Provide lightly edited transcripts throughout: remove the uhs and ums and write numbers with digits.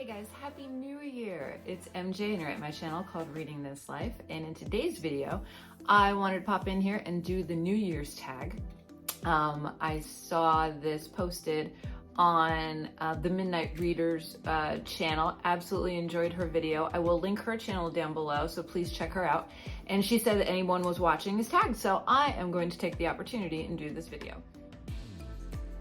Hey guys, Happy New Year! It's MJ and you're at my channel called Reading This Life, and in today's video I wanted to pop in here and do the New Year's tag. I saw this posted on the Midnight Readers channel. Absolutely enjoyed her video. I will link her channel down below, so please check her out. And she said that anyone was watching is tagged, so I am going to take the opportunity and do this video.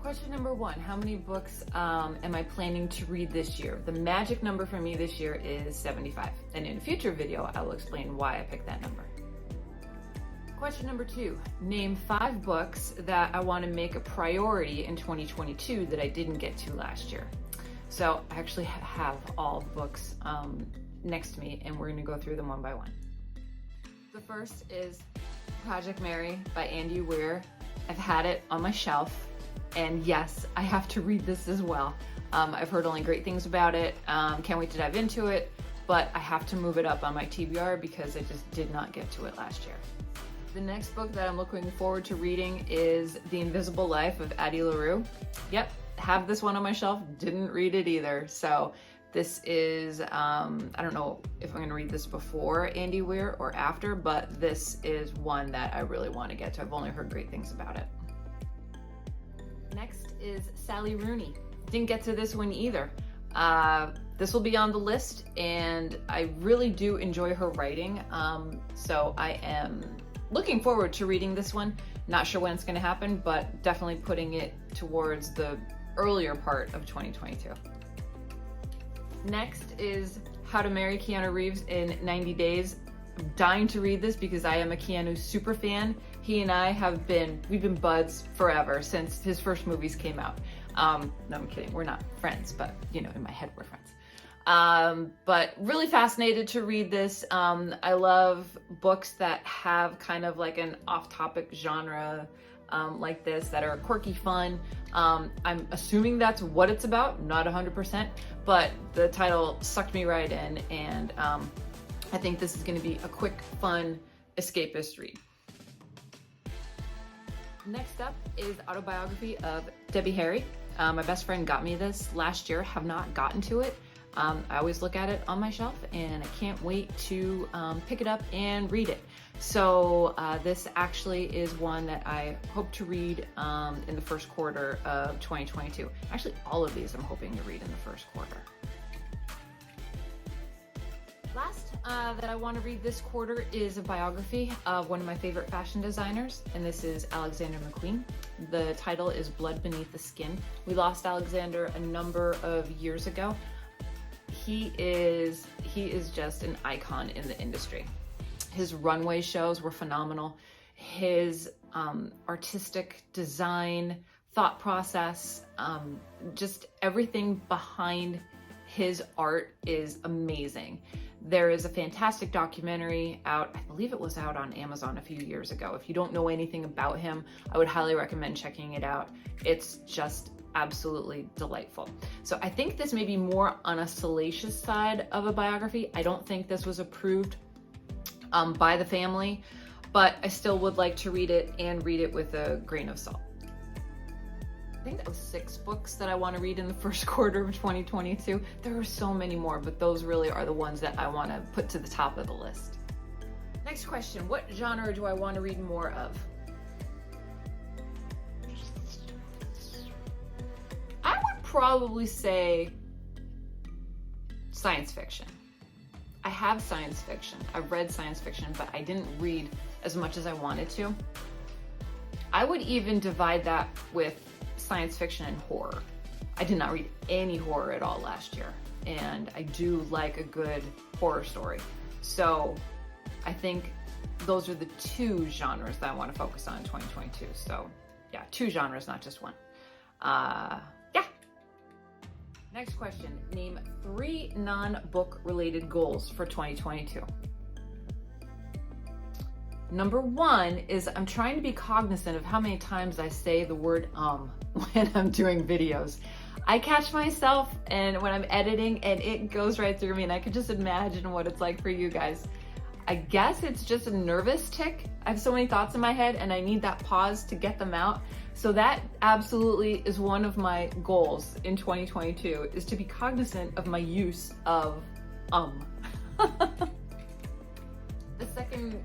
Question number one, how many books am I planning to read this year? The magic number for me this year is 75. And in a future video, I will explain why I picked that number. Question number two, name 5 books that I want to make a priority in 2022 that I didn't get to last year. So I actually have all the books next to me, and we're going to go through them one by one. The first is Project Mary by Addie Weir. I've had it on my shelf. And yes, I have to read this as well. I've heard only great things about it. Can't wait to dive into it, but I have to move it up on my TBR because I just did not get to it last year. The next book that I'm looking forward to reading is The Invisible Life of Addie Larue. Yep, have this one on my shelf, didn't read it either. So this is, I don't know if I'm gonna read this before Addie Weir or after, but this is one that I really want to get to. I've only heard great things about it. Next is Sally Rooney. Didn't get to this one either. This will be on the list, and I really do enjoy her writing. So I am looking forward to reading this one. Not sure when it's going to happen, but definitely putting it towards the earlier part of 2022. Next is How to Marry Keanu Reeves in 90 Days. I'm dying to read this because I am a Keanu super fan. He and I we've been buds forever since his first movies came out. No, I'm kidding, we're not friends, but you know, in my head we're friends. But really fascinated to read this. I love books that have kind of like an off-topic genre like this that are quirky fun. I'm assuming that's what it's about, not 100%, but the title sucked me right in, and I think this is going to be a quick, fun, escapist read. Next up is Autobiography of Debbie Harry. My best friend got me this last year, have not gotten to it. I always look at it on my shelf, and I can't wait to pick it up and read it. So this actually is one that I hope to read in the first quarter of 2022. Actually, all of these I'm hoping to read in the first quarter. Last that I want to read this quarter is a biography of one of my favorite fashion designers, and this is Alexander McQueen. The title is Blood Beneath the Skin. We lost Alexander a number of years ago. He is just an icon in the industry. His runway shows were phenomenal. His artistic design, thought process, just everything behind his art is amazing. There is a fantastic documentary out, I believe it was out on Amazon a few years ago. If you don't know anything about him, I would highly recommend checking it out. It's just absolutely delightful. So I think this may be more on a salacious side of a biography. I don't think this was approved by the family, but I still would like to read it, and read it with a grain of salt. I think that was 6 books that I want to read in the first quarter of 2022. There are so many more, but those really are the ones that I want to put to the top of the list. Next question, what genre do I want to read more of? I would probably say science fiction. I have science fiction. I've read science fiction, but I didn't read as much as I wanted to. I would even divide that with science fiction and horror. I did not read any horror at all last year, and I do like a good horror story. So I think those are the 2 genres that I want to focus on in 2022. So yeah, 2 genres, not just one. Yeah. Next question, name 3 non-book related goals for 2022. Number 1 is I'm trying to be cognizant of how many times I say the word when I'm doing videos. I catch myself and when I'm editing, and it goes right through me, and I can just imagine what it's like for you guys. I guess it's just a nervous tick. I have so many thoughts in my head and I need that pause to get them out. So that absolutely is one of my goals in 2022, is to be cognizant of my use of The second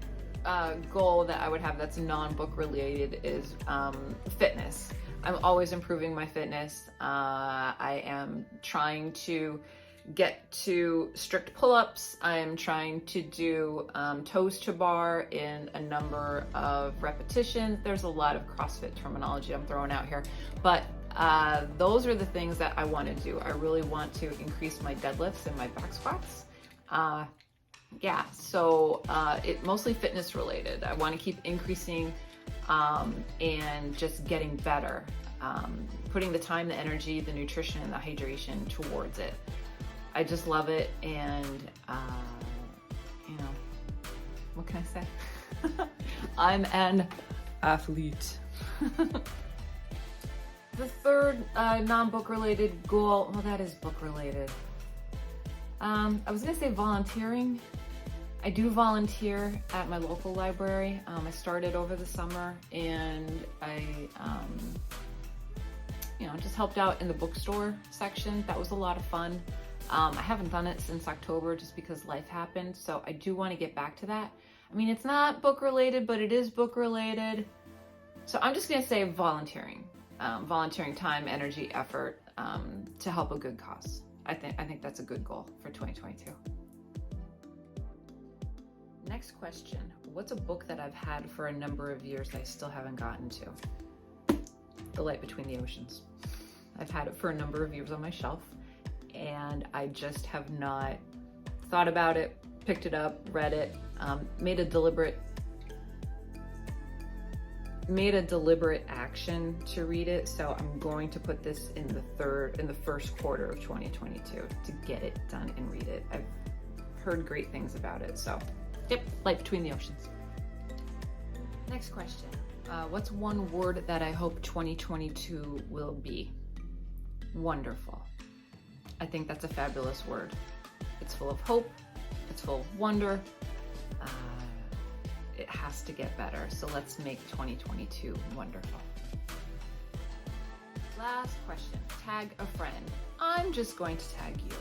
goal that I would have that's non-book related is fitness. I'm always improving my fitness. I am trying to get to strict pull-ups. I am trying to do toes to bar in a number of repetitions. There's a lot of CrossFit terminology I'm throwing out here, but those are the things that I want to do. I really want to increase my deadlifts and my back squats. Yeah, so it mostly fitness related. I want to keep increasing and just getting better, putting the time, the energy, the nutrition, and the hydration towards it. I just love it, and you know, what can I say? I'm an athlete. The third non-book related goal, well, that is book related. I was gonna say volunteering. I do volunteer at my local library. I started over the summer, and I just helped out in the bookstore section. That was a lot of fun. I haven't done it since October just because life happened, so I do want to get back to that. I mean, it's not book related, but it is book related. So I'm just gonna say volunteering. Volunteering time, energy, effort to help a good cause. I think that's a good goal for 2022. Next question. What's a book that I've had for a number of years that I still haven't gotten to? The Light Between the Oceans. I've had it for a number of years on my shelf, and I just have not thought about it, picked it up, read it, made a deliberate action to read it. So I'm going to put this in the first quarter of 2022 to get it done and read it. I've heard great things about it. So yep, Light Between the Oceans. Next question. What's one word that I hope 2022 will be? Wonderful. I think that's a fabulous word. It's full of hope. It's full of wonder. It has to get better. So let's make 2022 wonderful. Last question. Tag a friend. I'm just going to tag you.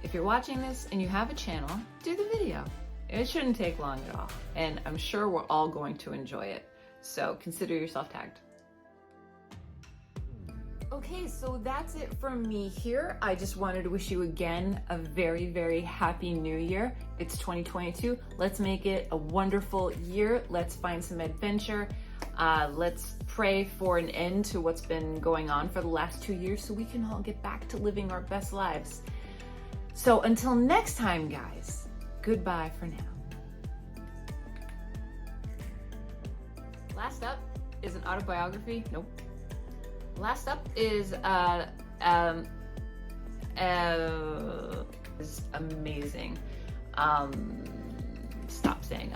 If you're watching this and you have a channel, do the video. It shouldn't take long at all. And I'm sure we're all going to enjoy it. So consider yourself tagged. Okay, so that's it from me here. I just wanted to wish you again a very, very happy new year. It's 2022. Let's make it a wonderful year. Let's find some adventure. Let's pray for an end to what's been going on for the last 2 years so we can all get back to living our best lives. So until next time, guys, goodbye for now. Last up is an autobiography. Nope. Last up is is amazing. Stop saying